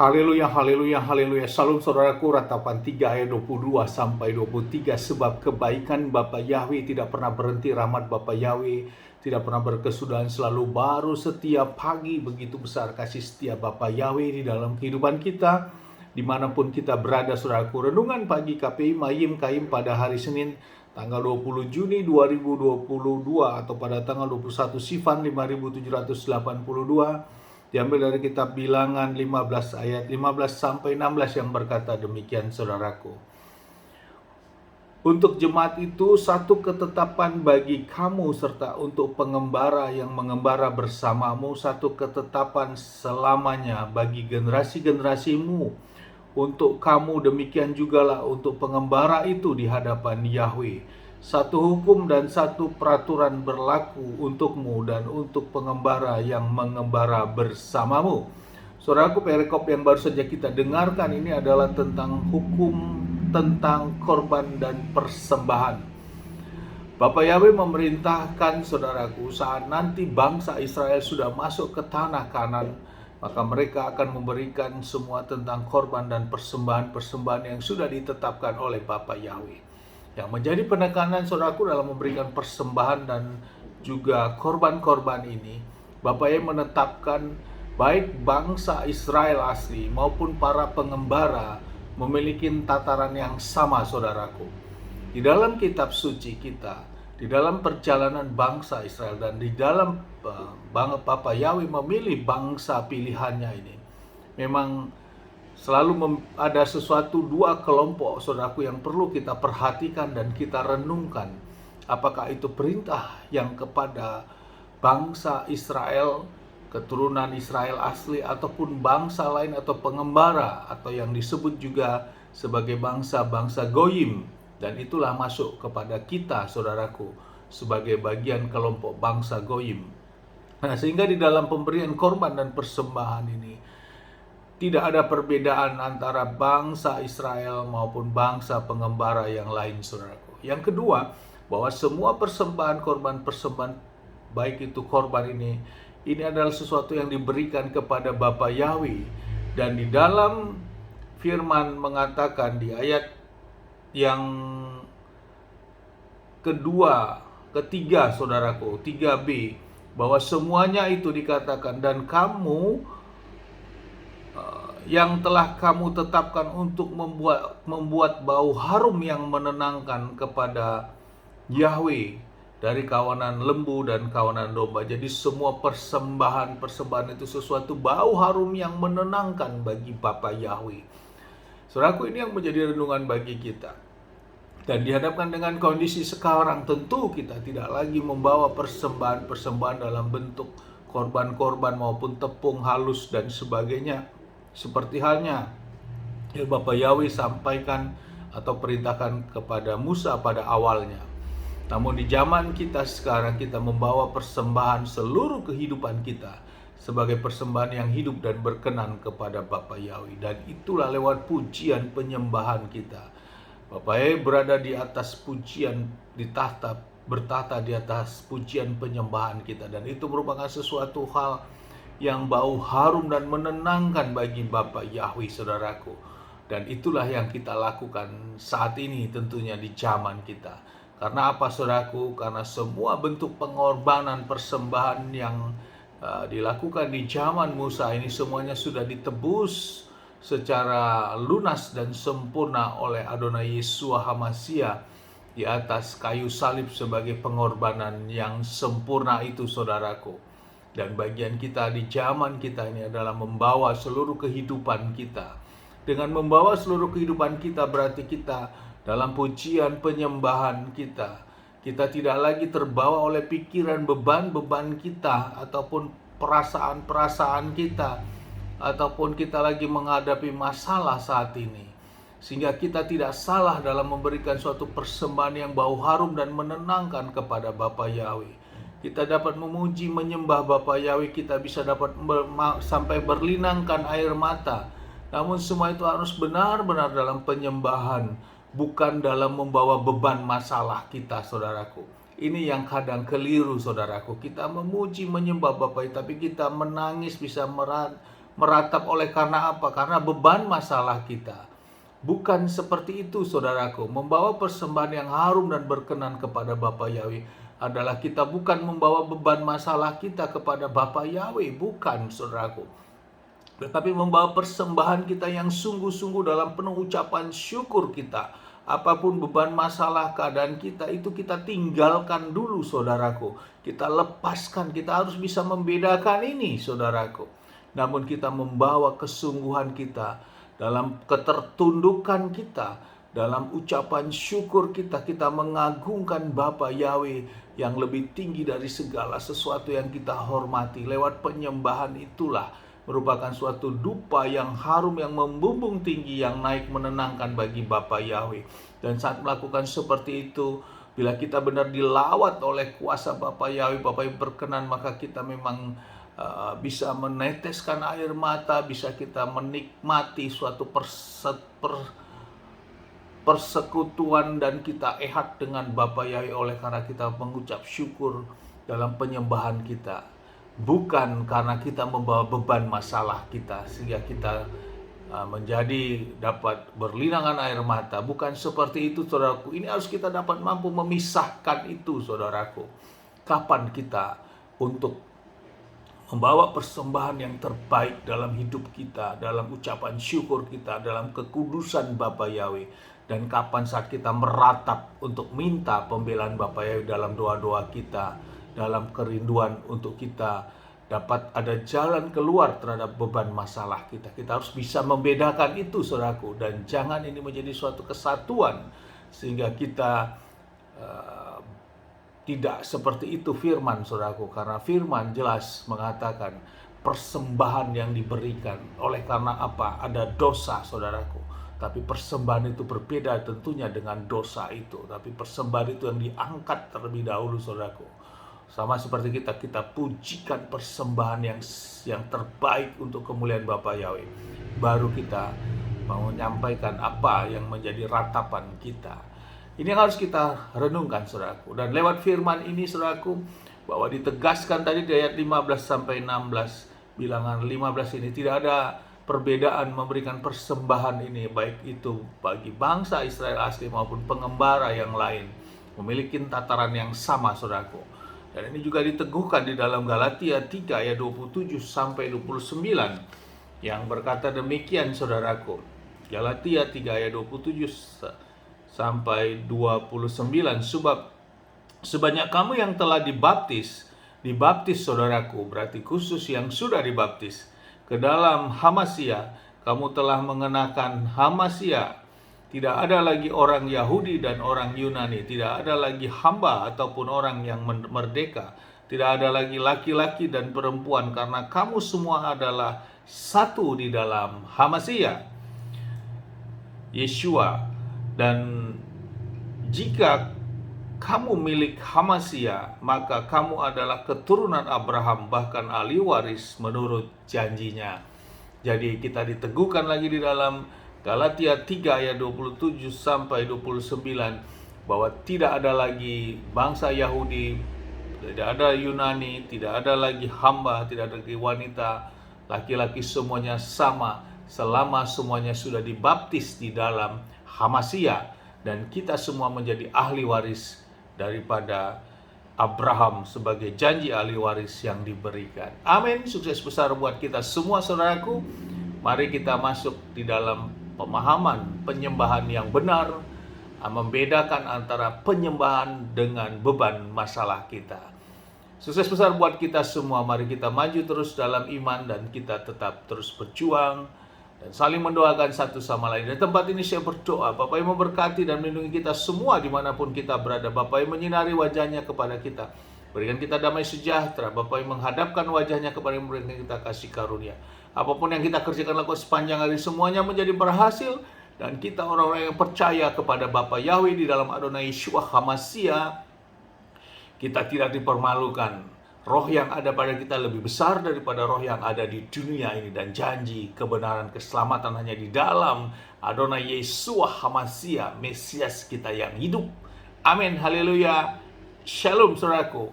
Haleluya, haleluya, haleluya. Salam saudaraku, ratapan 3 ayat 22 sampai 23. Sebab kebaikan Bapa Yahweh tidak pernah berhenti, rahmat Bapa Yahweh tidak pernah berkesudahan, selalu baru setiap pagi. Begitu besar kasih setia Bapa Yahweh di dalam kehidupan kita, dimanapun kita berada saudaraku. Renungan pagi KPI Mayim Kaim pada hari Senin tanggal 20 Juni 2022 atau pada tanggal 21 Sivan 5782, diambil dari kitab Bilangan 15 ayat 15 sampai 16 yang berkata demikian saudaraku. Untuk jemaat itu satu ketetapan bagi kamu serta untuk pengembara yang mengembara bersamamu, satu ketetapan selamanya bagi generasi-generasimu. Untuk kamu demikian jugalah untuk pengembara itu di hadapan Yahweh. Satu hukum dan satu peraturan berlaku untukmu dan untuk pengembara yang mengembara bersamamu. Saudaraku, perikop yang baru saja kita dengarkan ini adalah tentang hukum tentang korban dan persembahan. Bapak Yahweh memerintahkan saudaraku, saat nanti bangsa Israel sudah masuk ke tanah Kanan, maka mereka akan memberikan semua tentang korban dan persembahan-persembahan yang sudah ditetapkan oleh Bapak Yahweh. Yang menjadi penekanan saudaraku dalam memberikan persembahan dan juga korban-korban ini, Bapak Yahweh menetapkan baik bangsa Israel asli maupun para pengembara memiliki tataran yang sama saudaraku. Di dalam kitab suci kita, di dalam perjalanan bangsa Israel dan di dalam Bapak Yahweh memilih bangsa pilihannya ini, memang selalu ada sesuatu dua kelompok saudaraku yang perlu kita perhatikan dan kita renungkan. Apakah itu perintah yang kepada bangsa Israel, keturunan Israel asli, ataupun bangsa lain atau pengembara, atau yang disebut juga sebagai bangsa-bangsa Goyim. Dan itulah masuk kepada kita saudaraku sebagai bagian kelompok bangsa Goyim. Nah, sehingga di dalam pemberian korban dan persembahan ini tidak ada perbedaan antara bangsa Israel maupun bangsa pengembara yang lain saudaraku. Yang kedua, bahwa semua persembahan korban persembahan, baik itu korban ini adalah sesuatu yang diberikan kepada Bapa Yahweh. Dan di dalam firman mengatakan di ayat yang ketiga saudaraku, 3b, bahwa semuanya itu dikatakan, dan kamu yang telah kamu tetapkan untuk membuat bau harum yang menenangkan kepada Yahweh dari kawanan lembu dan kawanan domba. Jadi semua persembahan itu sesuatu bau harum yang menenangkan bagi Bapa Yahweh. Saudaraku, ini yang menjadi renungan bagi kita. Dan dihadapkan dengan kondisi sekarang, tentu kita tidak lagi membawa persembahan dalam bentuk korban-korban maupun tepung halus dan sebagainya, seperti halnya yang Bapak Yahweh sampaikan atau perintahkan kepada Musa pada awalnya. Namun di zaman kita sekarang, kita membawa persembahan seluruh kehidupan kita sebagai persembahan yang hidup dan berkenan kepada Bapak Yahweh. Dan itulah lewat pujian penyembahan kita. Bapak Yahweh berada di atas pujian, bertahta di atas pujian penyembahan kita. Dan itu merupakan sesuatu hal yang bau harum dan menenangkan bagi Bapa Yahweh saudaraku. Dan itulah yang kita lakukan saat ini tentunya di zaman kita. Karena apa saudaraku? Karena semua bentuk pengorbanan persembahan yang dilakukan di zaman Musa ini semuanya sudah ditebus secara lunas dan sempurna oleh Adonai Yeshua HaMashiach di atas kayu salib sebagai pengorbanan yang sempurna itu saudaraku. Dan bagian kita di zaman kita ini adalah membawa seluruh kehidupan kita. Dengan membawa seluruh kehidupan kita berarti kita dalam pujian penyembahan kita. Kita tidak lagi terbawa oleh pikiran beban-beban kita ataupun perasaan-perasaan kita. Ataupun kita lagi menghadapi masalah saat ini. Sehingga kita tidak salah dalam memberikan suatu persembahan yang bau harum dan menenangkan kepada Bapa Yahweh. Kita dapat memuji, menyembah Bapa Yahweh, kita bisa dapat sampai berlinangkan air mata. Namun semua itu harus benar-benar dalam penyembahan, bukan dalam membawa beban masalah kita saudaraku. Ini yang kadang keliru saudaraku. Kita memuji, menyembah Bapa, tapi kita menangis, bisa meratap oleh karena apa? Karena beban masalah kita. Bukan seperti itu, saudaraku. Membawa persembahan yang harum dan berkenan kepada Bapa Yahweh adalah kita bukan membawa beban masalah kita kepada Bapa Yahweh, bukan, saudaraku. Tetapi membawa persembahan kita yang sungguh-sungguh dalam penuh ucapan syukur kita. Apapun beban masalah keadaan kita, itu kita tinggalkan dulu, saudaraku. Kita lepaskan, kita harus bisa membedakan ini, saudaraku. Namun kita membawa kesungguhan kita dalam ketertundukan kita, dalam ucapan syukur kita, kita mengagungkan Bapa Yahweh yang lebih tinggi dari segala sesuatu yang kita hormati. Lewat penyembahan itulah merupakan suatu dupa yang harum, yang membumbung tinggi, yang naik menenangkan bagi Bapa Yahweh. Dan saat melakukan seperti itu, bila kita benar dilawat oleh kuasa Bapa Yahweh, Bapa yang berkenan, maka kita memang bisa meneteskan air mata, bisa kita menikmati suatu persekutuan, dan kita ehat dengan Bapa Yahweh oleh karena kita mengucap syukur dalam penyembahan kita. Bukan karena kita membawa beban masalah kita sehingga kita menjadi dapat berlinangan air mata. Bukan seperti itu, saudaraku. Ini harus kita dapat mampu memisahkan itu, saudaraku. Kapan kita untuk membawa persembahan yang terbaik dalam hidup kita, dalam ucapan syukur kita, dalam kekudusan Bapa Yahweh. Dan kapan saat kita meratap untuk minta pembelaan Bapa Yahweh dalam doa-doa kita, dalam kerinduan untuk kita dapat ada jalan keluar terhadap beban masalah kita. Kita harus bisa membedakan itu, saudaraku. Dan jangan ini menjadi suatu kesatuan sehingga kita tidak seperti itu firman, saudaraku. Karena firman jelas mengatakan persembahan yang diberikan oleh karena apa? Ada dosa, saudaraku. Tapi persembahan itu berbeda tentunya dengan dosa itu. Tapi persembahan itu yang diangkat terlebih dahulu, saudaraku. Sama seperti kita pujikan persembahan yang terbaik untuk kemuliaan Bapa Yahweh. Baru kita mau menyampaikan apa yang menjadi ratapan kita. Ini yang harus kita renungkan, saudaraku. Dan lewat firman ini, saudaraku, bahwa ditegaskan tadi di ayat 15 sampai 16, bilangan 15 ini tidak ada perbedaan memberikan persembahan ini, baik itu bagi bangsa Israel asli maupun pengembara yang lain, memiliki tataran yang sama, saudaraku. Dan ini juga diteguhkan di dalam Galatia 3 ayat 27 sampai 29 yang berkata demikian, saudaraku. Galatia 3 ayat 27 sampai 29, sebab sebanyak kamu yang telah dibaptis, saudaraku, berarti khusus yang sudah dibaptis, ke dalam Hamasia, kamu telah mengenakan Hamasia. Tidak ada lagi orang Yahudi dan orang Yunani, tidak ada lagi hamba ataupun orang yang merdeka, tidak ada lagi laki-laki dan perempuan, karena kamu semua adalah satu di dalam Hamasia, Yeshua. Dan jika kamu milik Hamasia, maka kamu adalah keturunan Abraham, bahkan ahli waris menurut janjinya. Jadi kita diteguhkan lagi di dalam Galatia 3 ayat 27 sampai 29 bahwa tidak ada lagi bangsa Yahudi, tidak ada Yunani, tidak ada lagi hamba, tidak ada lagi wanita, laki-laki semuanya sama selama semuanya sudah dibaptis di dalam Hamasia, dan kita semua menjadi ahli waris daripada Abraham sebagai janji ahli waris yang diberikan. Amin. Sukses besar buat kita semua, saudaraku. Mari kita masuk di dalam pemahaman penyembahan yang benar, membedakan antara penyembahan dengan beban masalah kita. Sukses besar buat kita semua. Mari kita maju terus dalam iman dan kita tetap terus berjuang dan saling mendoakan satu sama lain. Di tempat ini saya berdoa, Bapa yang memberkati dan melindungi kita semua dimanapun kita berada. Bapa yang menyinari wajahnya kepada kita, berikan kita damai sejahtera. Bapa yang menghadapkan wajahnya kepada yang memberikan kita kasih karunia. Apapun yang kita kerjakan lakukan sepanjang hari, semuanya menjadi berhasil. Dan kita orang-orang yang percaya kepada Bapa Yahweh di dalam Adonai Yeshua Hamasia, kita tidak dipermalukan. Roh yang ada pada kita lebih besar daripada roh yang ada di dunia ini. Dan janji kebenaran keselamatan hanya di dalam Adonai Yeshua Hamasia, Mesias kita yang hidup. Amin, haleluya. Shalom, saudaraku.